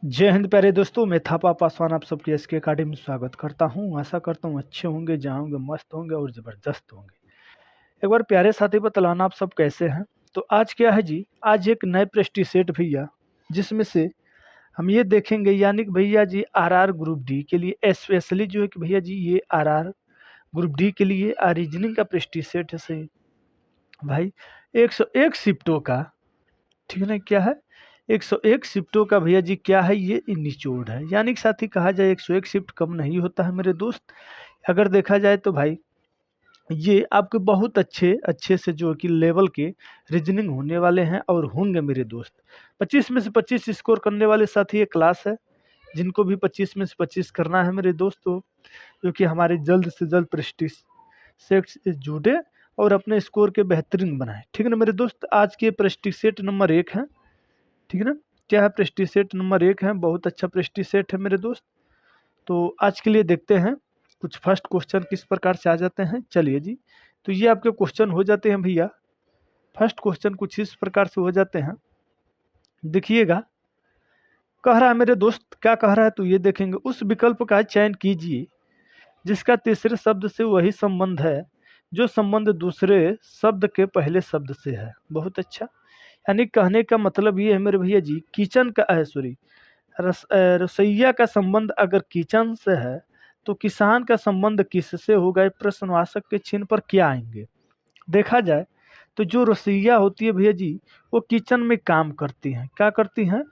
जय हिंद प्यारे दोस्तों, मैं थापा पासवान आप सबके एसके अकेडमी में स्वागत करता हूं। आशा करता हूं अच्छे होंगे, जाओगे मस्त होंगे और ज़बरदस्त होंगे। एक बार प्यारे साथी बतलाना आप सब कैसे हैं। तो आज क्या है जी, आज एक नए प्रश्न सेट भैया, जिसमें से हम ये देखेंगे यानी कि भैया जी आरआर ग्रुप डी के लिए स्पेशली जो है कि भैया जी ये आरआर ग्रुप डी के लिए रीजनिंग का प्रश्न सेट है सही भाई। 101 शिफ्टों का, ठीक है ना, क्या है 101 शिफ्टों का भैया जी क्या है, ये निचोड़ है। यानी कि साथ ही कहा जाए 101 शिफ्ट कम नहीं होता है मेरे दोस्त। अगर देखा जाए तो भाई ये आपके बहुत अच्छे अच्छे से जो कि लेवल के रीजनिंग होने वाले हैं और होंगे मेरे दोस्त। 25 में से 25 स्कोर करने वाले साथी ये क्लास है। जिनको भी 25 में से 25 करना है मेरे दोस्तों, जो कि हमारे जल्द से जल्द प्रेस्टिज सेट से जुड़े और अपने स्कोर के बेहतरीन बनाए। ठीक है ना मेरे दोस्त। आज के प्रेस्टिज सेट नंबर 1 है, ठीक है ना। क्या है, प्रेस्टीज सेट नंबर 1 है, बहुत अच्छा प्रेस्टीज सेट है मेरे दोस्त। तो आज के लिए देखते हैं कुछ फर्स्ट क्वेश्चन किस प्रकार से आ जाते हैं। चलिए जी, तो ये आपके क्वेश्चन हो जाते हैं भैया। फर्स्ट क्वेश्चन कुछ इस प्रकार से हो जाते हैं, देखिएगा। कह रहा है मेरे दोस्त, क्या कह रहा है तो ये देखेंगे। उस विकल्प का चयन कीजिए जिसका तीसरे शब्द से वही संबंध है जो संबंध दूसरे शब्द के पहले शब्द से है। बहुत अच्छा। यानी कहने का मतलब ये है मेरे भैया जी, किचन का सॉरी रसोइया का संबंध अगर किचन से है तो किसान का संबंध किससे होगा। ये प्रश्नवाचक के चिन्ह पर क्या आएंगे। देखा जाए तो जो रसोइया होती है भैया जी, वो किचन में काम करती हैं। क्या करती हैं,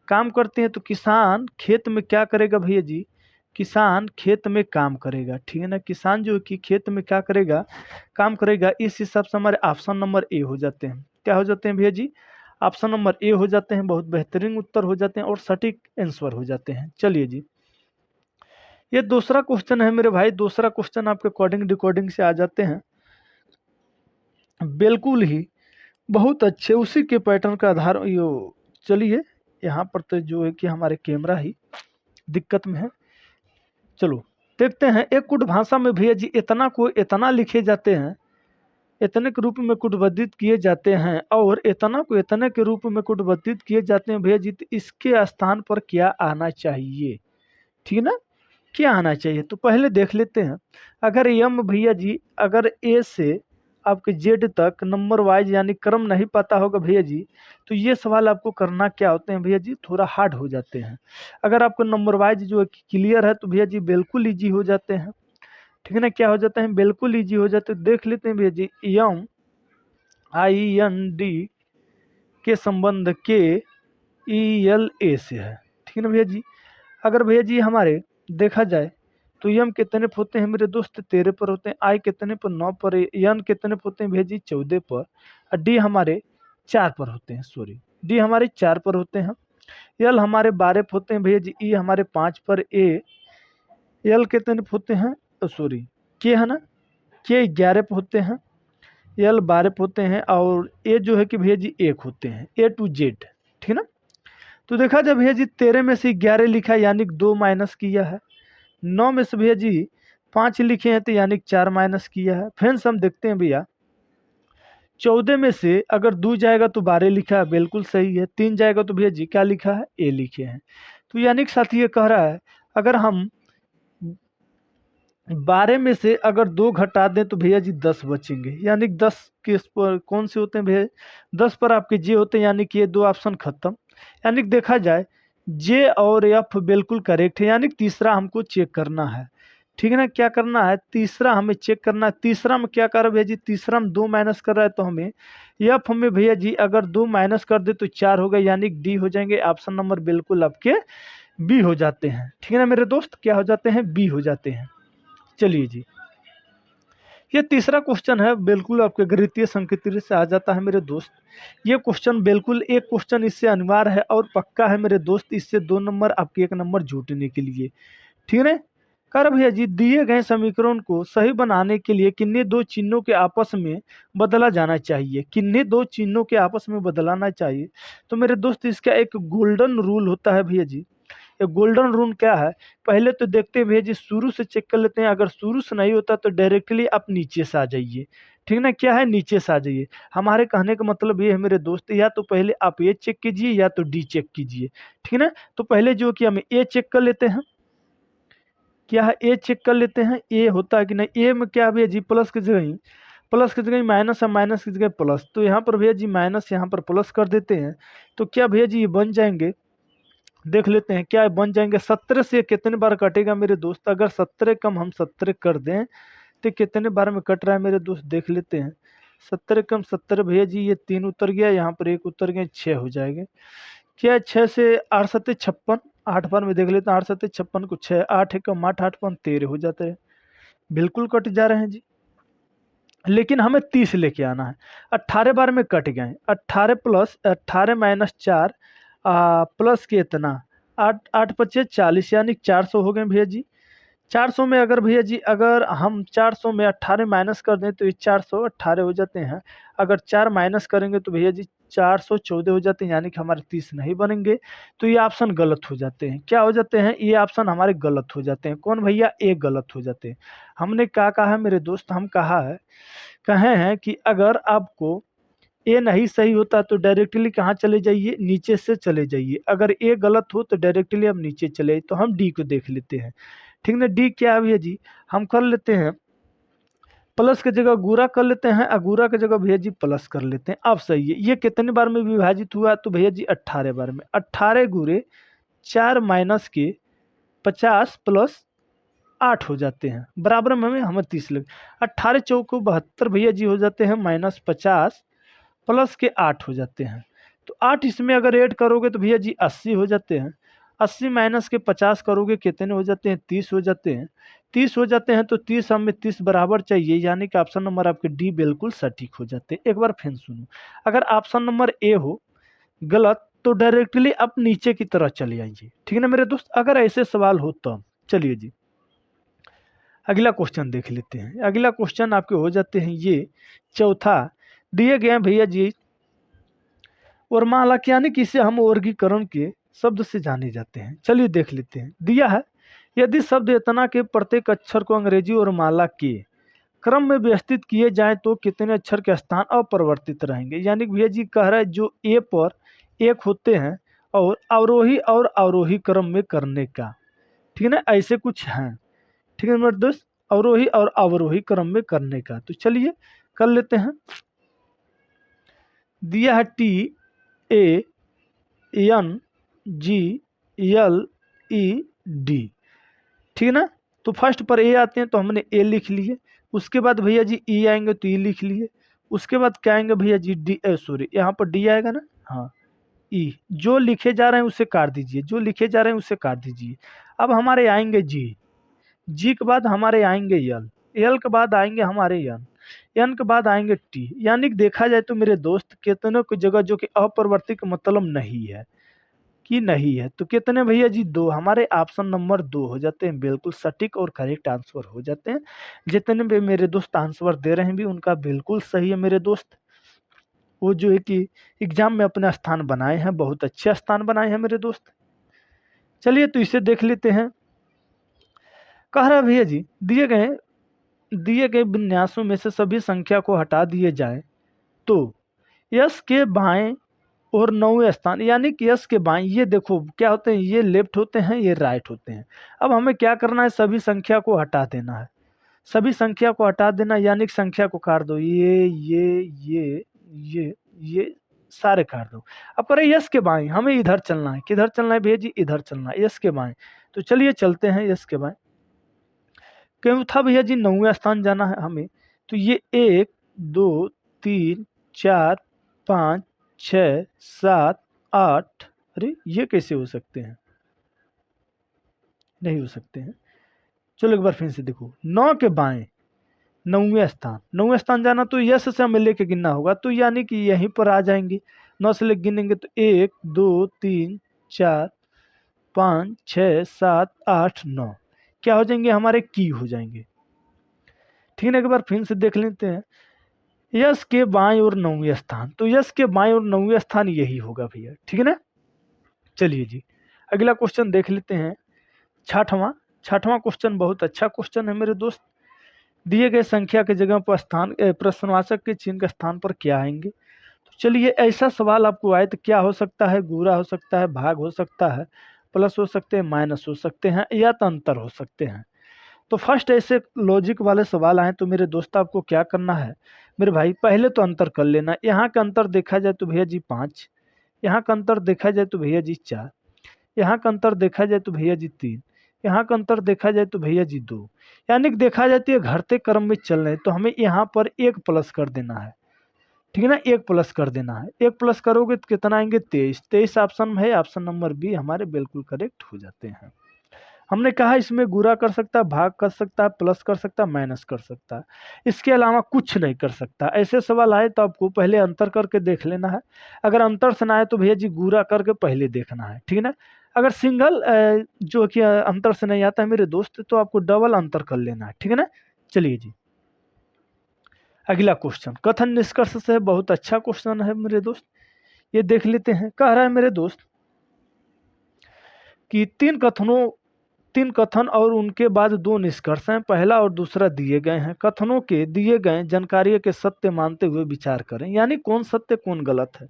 काम करती हैं। तो किसान खेत में क्या करेगा भैया जी, किसान खेत में काम करेगा। ठीक है ना, किसान जो है कि खेत में क्या करेगा, काम करेगा। इस हिसाब से हमारे ऑप्शन नंबर ए हो जाते हैं। क्या हो जाते हैं भैया जी, ऑप्शन नंबर ए हो जाते हैं। बहुत बेहतरीन उत्तर हो जाते हैं और सटीक आंसर हो जाते हैं। चलिए जी, ये दूसरा क्वेश्चन है मेरे भाई। दूसरा क्वेश्चन आपके कोडिंग डिकोडिंग से आ जाते हैं, बिल्कुल ही बहुत अच्छे उसी के पैटर्न का आधार यो। चलिए, यहाँ पर तो जो है कि हमारे कैमरा ही दिक्कत में है। चलो देखते हैं। एक कुट भाषा में भैया जी इतना को इतना लिखे जाते हैं, इतने के रूप में कुटबद्धित किए जाते हैं, और इतना को इतने के रूप में कुटबद्धित किए जाते हैं भैया जी। तो इसके स्थान पर क्या आना चाहिए, ठीक है ना, क्या आना चाहिए। तो पहले देख लेते हैं। अगर यम भैया जी, अगर ए से आपके जेड तक नंबर वाइज यानी क्रम नहीं पता होगा भैया जी, तो ये सवाल आपको करना क्या होते हैं भैया जी, थोड़ा हार्ड हो जाते हैं। अगर आपको नंबर वाइज जो है क्लियर है तो भैया जी बिल्कुल ईजी हो जाते हैं। ठीक है ना, क्या हो जाता है, बिल्कुल ईजी हो जाते हैं। देख लेते हैं भैया जी, यम आई एन डी के संबंध के ई एल ए से है। ठीक है ना भैया जी। अगर भैया जी हमारे देखा जाए तो यम कितने पे होते हैं मेरे दोस्त, 13 पर होते हैं। आई कितने पर, 9 पर। एन कितने पे होते हैं भैया जी, 14 पर। और डी हमारे 4 पर होते हैं, सॉरी डी हमारे 4 पर होते हैं। एल हमारे 12 पे होते हैं भैया जी। ई हमारे 5 पर। ए एल कितने पे होते हैं, सॉरी के है ना, के 11 पे होते हैं। एल 12 पे होते हैं। और ए जो है कि भैया जी 1 होते हैं, ए टू जेड। ठीक है ना। तो देखा जाए भैया जी 13 में से 11 लिखा है यानी कि 2 माइनस किया है। 9 में से भैया जी 5 लिखे हैं तो यानी कि 4 माइनस किया है। फ्रेंड्स हम देखते हैं भैया, 14 में से अगर 2 जाएगा तो 12 लिखा है, बिल्कुल सही है। 3 जाएगा तो भैया जी क्या लिखा है, ए लिखे हैं। तो यानी कि साथी ये कह रहा है, अगर हम 12 में से अगर 2 घटा दें तो भैया जी 10 बचेंगे। यानी कि 10 किस पर कौन से होते हैं भैया, 10 पर आपके जे होते हैं। यानी कि ये 2 ऑप्शन खत्म। यानी कि देखा जाए जे और एफ बिल्कुल करेक्ट है। यानी कि तीसरा हमको चेक करना है। ठीक है ना, क्या करना है, तीसरा हमें चेक करना है। तीसरा में क्या कर रहा है भैया जी, तीसरा में 2 माइनस कर रहा है तो हमें एफ हमें भैया जी अगर 2 माइनस कर दे तो 4 होगा। यानी कि डी हो जाएंगे। ऑप्शन नंबर बिल्कुल आपके बी हो जाते हैं। ठीक है ना मेरे दोस्त, क्या हो जाते हैं, बी हो जाते हैं। चलिए जी, ये तीसरा क्वेश्चन है, बिल्कुल आपके गणितीय संकेत से आ जाता है मेरे दोस्त। ये क्वेश्चन बिल्कुल एक क्वेश्चन इससे अनिवार्य है और पक्का है मेरे दोस्त। इससे 2 नंबर आपके 1 नंबर जुटने के लिए। ठीक है। कर भैया जी, दिए गए समीकरण को सही बनाने के लिए किन्हीं 2 चिन्हों के आपस में बदला जाना चाहिए। किन्हीं 2 चिन्हों के आपस में बदलाना चाहिए। तो मेरे दोस्त इसका एक गोल्डन रूल होता है भैया जी। ये गोल्डन रूल क्या है, पहले तो देखते हैं भैया जी, शुरू से चेक कर लेते हैं। अगर शुरू से नहीं होता तो डायरेक्टली आप नीचे से आ जाइए। ठीक ना, क्या है, नीचे से आ जाइए। हमारे कहने का मतलब ये है मेरे दोस्त, या तो पहले आप ए चेक कीजिए या तो डी चेक कीजिए, ठीक है ना। तो पहले जो कि हम ए चेक कर लेते हैं, क्या है, ए चेक कर लेते हैं, ए होता है कि नहीं। ए में क्या है भैया जी, प्लस की जगह, प्लस की जगह माइनस है, माइनस की जगह प्लस, तो यहाँ पर भैया जी माइनस, यहाँ पर प्लस कर देते हैं। तो क्या भैया जी ये बन जाएंगे, देख लेते हैं क्या बन जाएंगे। 17 से कितने बार कटेगा मेरे दोस्त, अगर 17 कम हम 17 कर दें तो कितने बार में कट रहा है मेरे दोस्त, देख लेते हैं। 17 कम 17 भैया जी, ये 3 उतर गया, यहाँ पर 1 उतर गया, 6 हो जाएगा। क्या 6 से 8 सत्ते 56, 8 बार में देख लेते हैं, 8 सत्ते 56 को 6, 8 कम 8, 8 5 13 हो जाते हैं, बिल्कुल कट जा रहे हैं जी। लेकिन हमें 30 लेके आना है। 18 बार में कट गए, 18 प्लस 18 माइनस 4 प्लस के इतना 8, 8 पच्चीस 40, यानी 400 हो गए भैया जी। 400 में अगर भैया जी, अगर हम 400 में 18 माइनस कर दें तो ये 418 हो जाते हैं। अगर 4 माइनस करेंगे तो भैया जी 414 हो जाते हैं, यानी कि हमारे 30 नहीं बनेंगे। तो ये ऑप्शन गलत हो जाते हैं, क्या हो जाते हैं, ये ऑप्शन हमारे गलत हो जाते हैं। कौन भैया, ए गलत हो जाते हैं। हमने क्या कहा है मेरे दोस्त, हम कहे हैं कि अगर आपको ए नहीं सही होता तो डायरेक्टली कहाँ चले जाइए, नीचे से चले जाइए। अगर ए गलत हो तो डायरेक्टली हम नीचे चले, तो हम डी को देख लेते हैं, ठीक ना। डी क्या है भैया जी, हम कर लेते हैं प्लस की जगह गुरा कर लेते हैं, और गुरा की जगह भैया जी प्लस कर लेते हैं। अब सही है, ये कितने बार में विभाजित हुआ, तो भैया जी 18 बार में। 18 गुरे 4 माइनस के 50 प्लस 8 हो जाते हैं, बराबर में हमें 30 लगे। 18 चौको 72 भैया जी हो जाते हैं, माइनस 50 प्लस के 8 हो जाते हैं। तो 8 इसमें अगर ऐड करोगे तो भैया जी 80 हो जाते हैं। 80 माइनस के 50 करोगे कितने हो जाते हैं, 30 हो जाते हैं। 30 हो जाते हैं, तो 30 हमें 30 बराबर चाहिए, यानी कि ऑप्शन नंबर आपके डी बिल्कुल सटीक हो जाते हैं। एक बार फिर सुनो, अगर ऑप्शन नंबर ए हो गलत तो डायरेक्टली आप नीचे की तरह चले आइए, ठीक है ना मेरे दोस्त। अगर ऐसे सवाल हो तो चलिए जी अगला क्वेश्चन देख लेते हैं। अगला क्वेश्चन आपके हो जाते हैं ये चौथा, दिए गए हैं भैया जी, और माला क्या, यानी कि इसे हम वर्गीकरण के शब्द से जाने जाते हैं। चलिए देख लेते हैं, दिया है यदि शब्द इतना के प्रत्येक अक्षर को अंग्रेजी और माला के क्रम में व्यवस्थित किए जाएं तो कितने अक्षर के स्थान अपरिवर्तित रहेंगे। यानी कि भैया जी कह रहा है जो ए पर एक होते हैं और अवरोही क्रम में करने का, ठीक है ना, ऐसे कुछ हैं, ठीक है मेरे दोस्त, अवरोही और अवरोही क्रम में करने का। तो चलिए कर लेते हैं। दिया है T A N G L E D, ठीक है ना। तो फर्स्ट पर ए आते हैं तो हमने ए लिख लिए, उसके बाद भैया जी ई आएंगे तो ई लिख लिए, उसके बाद क्या आएंगे भैया जी डी, सॉरी यहाँ पर डी आएगा ना, हाँ ई। जो लिखे जा रहे हैं उसे काट दीजिए, जो लिखे जा रहे हैं उसे काट दीजिए। अब हमारे आएंगे जी, जी के बाद हमारे आएंगे यल, यल के बाद आएंगे हमारे यन, यन के बाद आएंगे टी। यानी कि देखा जाए तो मेरे दोस्त कितनों की जगह जो कि अपरिवर्तित का मतलब नहीं है कि नहीं है, तो कितने भैया जी, दो, हमारे ऑप्शन नंबर 2 हो जाते हैं, बिल्कुल सटीक और करेक्ट आंसर हो जाते हैं। जितने भी मेरे दोस्त आंसर दे रहे हैं भी उनका बिल्कुल सही है मेरे दोस्त। वो जो है कि एग्जाम में अपना स्थान बनाए हैं, बहुत अच्छे स्थान बनाए हैं मेरे दोस्त। चलिए तो इसे देख लेते हैं। कह रहा है भैया जी दिए गए विन्यासों में से सभी संख्या को हटा दिए जाए तो यस के बाएं और 9वें स्थान, यानी कि यस के बाएं, ये देखो क्या होते हैं, ये लेफ्ट होते हैं, ये राइट होते हैं। अब हमें क्या करना है, सभी संख्या को हटा देना है, सभी संख्या को हटा देना, यानी कि संख्या को काट दो, ये सारे काट दो। अब करें यस के बाएं, हमें इधर चलना है, किधर चलना है भैया जी, इधर चलना है, यस के बाएं। तो चलिए चलते हैं यस के बाएं। क्यों था भैया जी, 9वें स्थान जाना है हमें, तो ये 1 2 3 4 5 6 7 8, अरे ये कैसे हो सकते हैं, नहीं हो सकते हैं। चलो एक बार फिर से देखो, 9 के बाएं 9वें स्थान, 9वें स्थान जाना तो यस से हमें लेके गिनना होगा, तो यानी कि यहीं पर आ जाएंगे, 9 से लेके गिनेंगे तो 1 2 3 4 5 6 7 8 9, क्या हो जाएंगे हमारे, की हो जाएंगे, ठीक है ना। एक बार फिर से देख लेते हैं, यस के बाएं और 9वें स्थान, तो यस के बाएं और 9वें स्थान यही होगा भैया, ठीक है ना। चलिए जी अगला क्वेश्चन देख लेते हैं, छठवां। छठवां क्वेश्चन बहुत अच्छा क्वेश्चन है मेरे दोस्त। दिए गए संख्या की जगह पर प्रश्नवाचक के चिन्ह के स्थान पर क्या आएंगे। तो चलिए, ऐसा सवाल आपको आए तो क्या हो सकता है, गुणा हो सकता है, भाग हो सकता है, प्लस हो सकते हैं, माइनस हो सकते हैं, या तो अंतर हो सकते हैं। तो फर्स्ट ऐसे लॉजिक वाले सवाल आए तो मेरे दोस्त आपको क्या करना है मेरे भाई, पहले तो अंतर कर लेना। यहाँ का अंतर देखा जाए तो भैया जी 5, यहाँ का अंतर देखा जाए तो भैया जी 4, यहाँ का अंतर देखा जाए तो भैया जी 3, यहाँ का अंतर देखा जाए तो भैया जी 2। यानी कि देखा जाती है घटते क्रम में चल रहे, तो हमें यहाँ पर एक प्लस कर देना है। ठीक है ना, एक प्लस कर देना है। एक प्लस करोगे तो कितना आएंगे 23। 23 ऑप्शन में है, ऑप्शन नंबर बी हमारे बिल्कुल करेक्ट हो जाते हैं। हमने कहा इसमें गुणा कर सकता है, भाग कर सकता है, प्लस कर सकता है, माइनस कर सकता है, इसके अलावा कुछ नहीं कर सकता। ऐसे सवाल आए तो आपको पहले अंतर करके देख लेना है। अगर अंतर से ना आए तो भैया जी गुणा करके पहले देखना है। ठीक है ना। अगर सिंगल जो कि अंतर से नहीं आता है मेरे दोस्त, तो आपको डबल अंतर कर लेना है। ठीक है ना। चलिए जी, अगला क्वेश्चन कथन निष्कर्ष से बहुत अच्छा क्वेश्चन है मेरे दोस्त। ये देख लेते हैं। कह रहा है मेरे दोस्त कि तीन कथन और उनके बाद दो निष्कर्ष हैं, पहला और दूसरा दिए गए हैं। कथनों के दिए गए जानकारी के सत्य मानते हुए विचार करें, यानी कौन सत्य कौन गलत है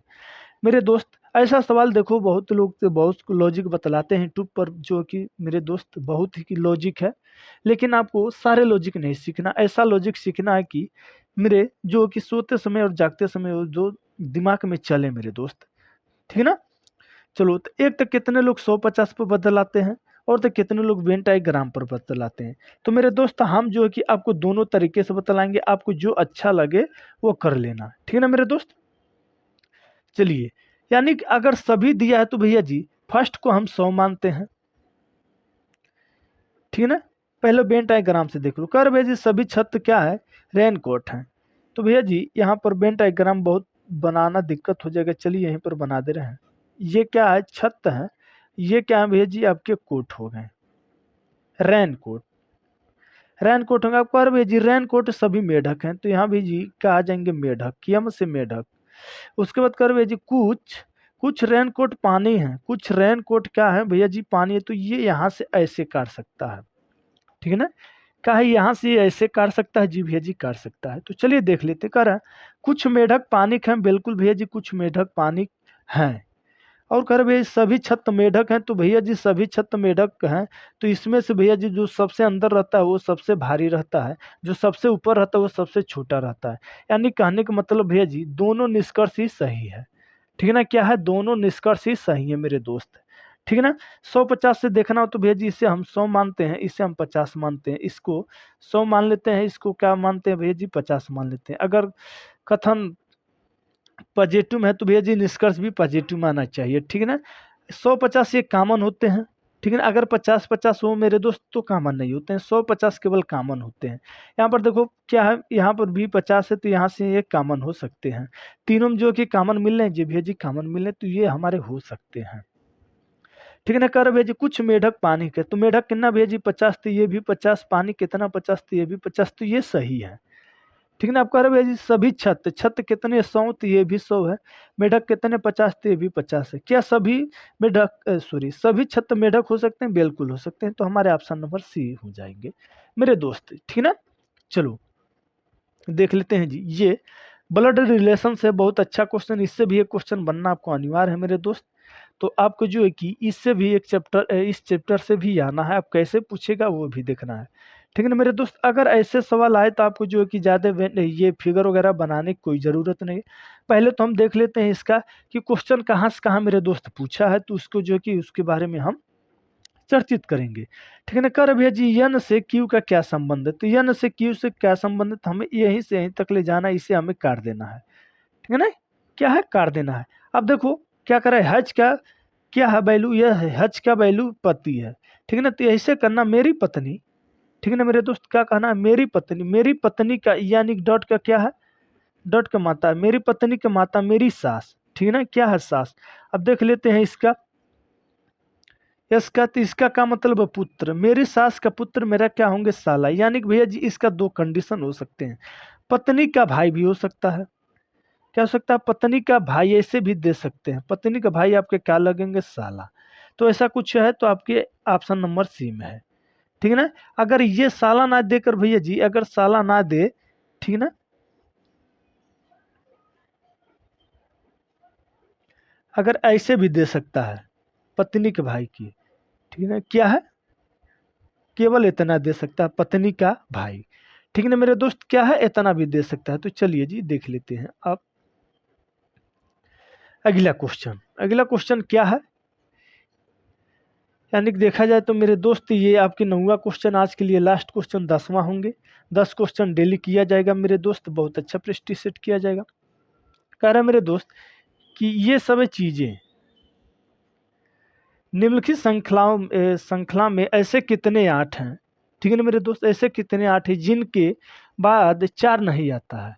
मेरे दोस्त। ऐसा सवाल देखो, बहुत लोग तो बहुत लॉजिक बतलाते हैं यूट्यूब पर, जो कि मेरे दोस्त बहुत ही लॉजिक है, लेकिन आपको सारे लॉजिक नहीं सीखना। ऐसा लॉजिक सीखना है कि मेरे जो कि सोते समय और जागते समय वो जो दिमाग में चले मेरे दोस्त। ठीक है ना। चलो, तो एक तक कितने लोग 150 पर बदलाते हैं, और तो कितने लोग वेन डायग्राम पर बतलाते हैं। तो मेरे दोस्त हम जो है कि आपको दोनों तरीके से बतलाएंगे, आपको जो अच्छा लगे वो कर लेना। ठीक है ना मेरे दोस्त। चलिए, यानी कि अगर सभी दिया है तो भैया जी फर्स्ट को हम 100 मानते हैं। ठीक है ना। पहले वेन डायग्राम से देख लो। कर भैया जी सभी छत क्या है, रेनकोट है। तो भैया जी यहाँ पर वेन डायग्राम बहुत बनाना दिक्कत हो जाएगा, चलिए यहीं पर बना दे रहे हैं। ये क्या है, छत है। ये क्या है भैया जी, आपके कोट हो गए, रेनकोट। रेनकोट होंगे आपको। अरे भैया जी रेनकोट सभी मेढक हैं, तो यहाँ भी जी क्या आ जाएंगे, मेढक, यम से मेढक। उसके बाद कर भैया जी कुछ कुछ रेनकोट पानी है, कुछ रेनकोट क्या है भैया जी, पानी है। तो ये यहाँ से ऐसे काट सकता है। ठीक है ना। क्या है, यहाँ से ये ऐसे काट सकता है जी, भैया जी काट सकता है। तो चलिए देख लेते। कर रहा है कुछ मेढक पानी हैं, बिल्कुल भैया जी कुछ मेढक पानी हैं। और कह रहे भैया सभी छत मेढक हैं, तो भैया जी सभी छत मेढक हैं। तो इसमें से भैया जी जो सबसे अंदर रहता है वो सबसे भारी रहता है, जो सबसे ऊपर रहता है वो सबसे छोटा रहता है। यानी कहने का मतलब भैया जी दोनों निष्कर्ष ही सही है। ठीक है ना। क्या है, दोनों निष्कर्ष ही सही है मेरे दोस्त। ठीक है ना। 150 से देखना हो तो भैया जी इसे हम 100 मानते हैं, इसे हम 50 मानते हैं, इसको 100 मान लेते हैं, इसको क्या मानते हैं भैया जी 50 मान लेते हैं। अगर कथन पॉजिटिव में है तो भैया जी निष्कर्ष भी पॉजिटिव मानना चाहिए। ठीक है ना। 100-50 ये कॉमन होते हैं। ठीक है ना। अगर 50-50 हो मेरे दोस्त तो कॉमन नहीं होते हैं, 100-50 केवल कॉमन होते हैं। यहाँ पर देखो क्या है, यहाँ पर भी 50 है तो यहाँ से ये कॉमन हो सकते हैं। तीनों में जो कि कॉमन मिल रहे हैं जी भैया जी, कॉमन मिल रहे हैं, तो ये हमारे हो सकते हैं। ठीक है ना। कर भैया जी कुछ मेढक पानी के, तो मेढक कितना भैया जी 50, तो ये भी 50, पानी कितना 50, तो ये भी 50, तो ये सही है। ठीक है ना। आप कह रहे भैया जी सभी छत छत कितने 100, तो ये भी 100 है। मेढक कितने 50, तो ये भी 50 है। क्या सभी मेढक सॉरी सभी छत मेढक हो सकते हैं, बिल्कुल हो सकते हैं। तो हमारे ऑप्शन नंबर सी हो जाएंगे मेरे दोस्त। ठीक है ना। चलो देख लेते हैं जी। ये ब्लड रिलेशन से बहुत अच्छा क्वेश्चन, इससे भी एक क्वेश्चन बनना आपको अनिवार्य है मेरे दोस्त। तो आपको जो है कि इससे भी एक चैप्टर, इस चैप्टर से भी आना है, आप कैसे पूछेगा वो भी देखना है। ठीक है ना मेरे दोस्त। अगर ऐसे सवाल आए तो आपको जो है कि ज़्यादा ये फिगर वगैरह बनाने की कोई ज़रूरत नहीं। पहले तो हम देख लेते हैं इसका कि क्वेश्चन कहाँ से कहाँ मेरे दोस्त पूछा है, तो उसको जो है कि उसके बारे में हम चर्चित करेंगे। ठीक है ना। कर भैया जी यन से क्यू का क्या संबंध है, तो यन से क्यू से क्या संबंध है, तो हमें यहीं से यहीं तक ले जाना है, इसे हमें काट देना है। ठीक है ना। क्या है, काट देना है। अब देखो क्या करे, हज का क्या है वैल्यू, यह है हज का वैल्यू पति है। ठीक है ना। तो ऐसे करना मेरी पत्नी। ठीक है ना मेरे दोस्त, क्या कहना है, मेरी पत्नी का, यानी डॉट का क्या है, डॉट का माता है, मेरी पत्नी का माता मेरी सास। ठीक है ना। क्या है, सास। अब देख लेते हैं इसका, इसका, तो इसका क्या मतलब है, पुत्र। मेरी सास का पुत्र मेरा क्या होंगे, साला। यानी कि भैया जी इसका दो कंडीशन हो सकते हैं। पत्नी का भाई भी हो सकता है। क्या हो सकता है, पत्नी का भाई ऐसे भी दे सकते हैं। पत्नी का भाई आपके क्या लगेंगे, साला। तो ऐसा कुछ है, तो आपके ऑप्शन नंबर सी में है। ठीक है ना। अगर ये साला ना देकर भैया जी, अगर साला ना दे, ठीक है ना, अगर ऐसे भी दे सकता है पत्नी के भाई की, ठीक है ना, क्या है, केवल इतना दे सकता है पत्नी का भाई, ठीक है ना मेरे दोस्त, क्या है, इतना भी दे सकता है। तो चलिए जी देख लेते हैं अब अगला क्वेश्चन। अगला क्वेश्चन क्या है, यानी कि देखा जाए तो मेरे दोस्त ये आपके 9वां क्वेश्चन, आज के लिए लास्ट क्वेश्चन 10वां होंगे। 10 क्वेश्चन डेली किया जाएगा मेरे दोस्त, बहुत अच्छा प्रेस्टीज सेट किया जाएगा। कह रहा है मेरे दोस्त कि ये सब चीजें निम्नलिखित श्रृंखला में ऐसे कितने आठ हैं, ठीक है ना मेरे दोस्त, ऐसे कितने आठ हैं जिनके बाद 4 नहीं आता है।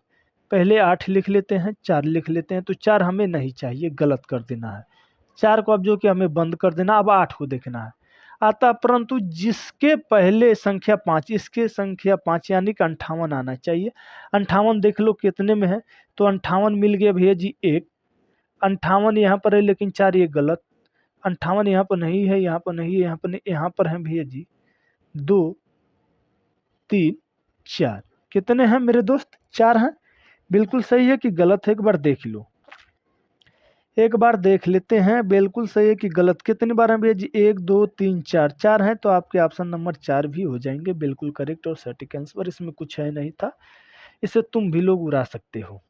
पहले 8 लिख लेते हैं, 4 लिख लेते हैं, तो 4 हमें नहीं चाहिए, गलत कर देना है। 4 को अब जो कि हमें बंद कर देना, अब 8 को देखना है आता, परंतु जिसके पहले संख्या 5, इसके संख्या 5 यानी कि 58 आना चाहिए। 58 देख लो कितने में है, तो 58 मिल गया भैया जी एक। 58 यहाँ पर है लेकिन 4 ये गलत। 58 यहाँ पर नहीं है, यहाँ पर नहीं है, यहाँ पर नहीं, यहाँ पर है भैया जी 2 3 4। कितने हैं मेरे दोस्त, 4 हैं। बिल्कुल सही है कि गलत है, एक बार देख लो, एक बार देख लेते हैं, बिल्कुल सही है कि गलत। कितनी बार है भैया जी, 1 2 3 4, 4 है, तो आपके ऑप्शन नंबर 4 भी हो जाएंगे बिल्कुल करेक्ट और सटीक आंसर। इसमें कुछ है नहीं था, इसे तुम भी लोग उड़ा सकते हो।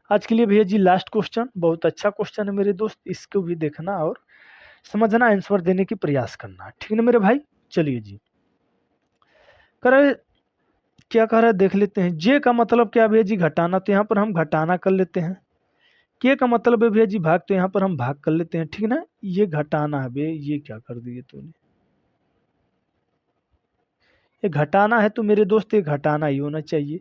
आज के लिए भैया जी लास्ट क्वेश्चन, बहुत अच्छा क्वेश्चन है मेरे दोस्त, इसको भी देखना और समझना, आंसर देने की प्रयास करना, ठीक है ना मेरे भाई। चलिए जी, करे क्या कह रहा है देख लेते हैं। जे का मतलब क्या है भैया जी, घटाना, तो यहाँ पर हम घटाना कर लेते हैं। के का मतलब है भैया जी भाग, तो यहाँ पर हम भाग कर लेते हैं, ठीक है ना। ये घटाना है भैया, ये क्या कर दिए तूने, ये घटाना है तो मेरे दोस्त ये घटाना ही होना चाहिए।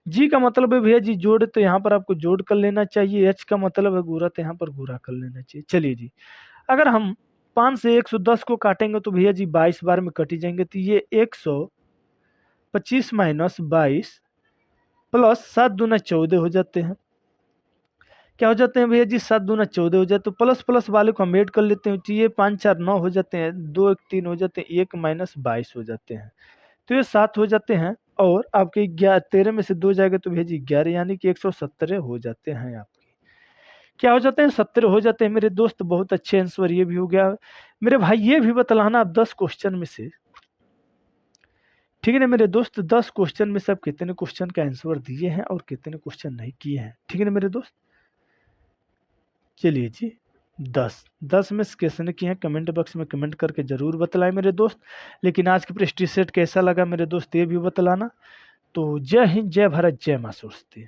जी का मतलब है भैया जी जोड़, तो यहाँ पर आपको जोड़ कर लेना चाहिए। एच का मतलब है गुरा, तो यहाँ पर गुरा कर लेना चाहिए। चलिए जी, अगर हम 5 से 110 को काटेंगे तो भैया जी 22 बार में कटी जाएंगे, तो ये 125 माइनस 22 प्लस 7 दूना 14 हो जाते हैं। क्या हो जाते हैं भैया जी, 7 दूना 14 हो जाते, तो प्लस प्लस वाले को हम ऐड कर लेते हैं, तो ये 5 4 9 हो जाते हैं, 2 1 3 हो जाते हैं, 1 माइनस 22 हो जाते हैं, तो ये 7 हो जाते हैं। और आपके 13 में से 2 जाएगा तो भैया जी 11, यानी कि 117 हो जाते हैं आपके। क्या हो जाते हैं, 17 हो जाते हैं मेरे दोस्त। बहुत अच्छे आंसर ये भी हो गया मेरे भाई। ये भी बतलाना आप 10 क्वेश्चन में से, ठीक है ना मेरे दोस्त, 10 क्वेश्चन में से आप कितने क्वेश्चन का आंसर दिए हैं और कितने क्वेश्चन नहीं किए हैं, ठीक है ना मेरे दोस्त। चलिए जी, 10 में से किसने किए हैं कमेंट बॉक्स में कमेंट करके जरूर बतलाएं मेरे दोस्त। लेकिन आज की प्रेस्टीज सेट कैसा लगा मेरे दोस्त, ये भी बतलाना। तो जय हिंद, जय भारत, जय मां सरस्वती।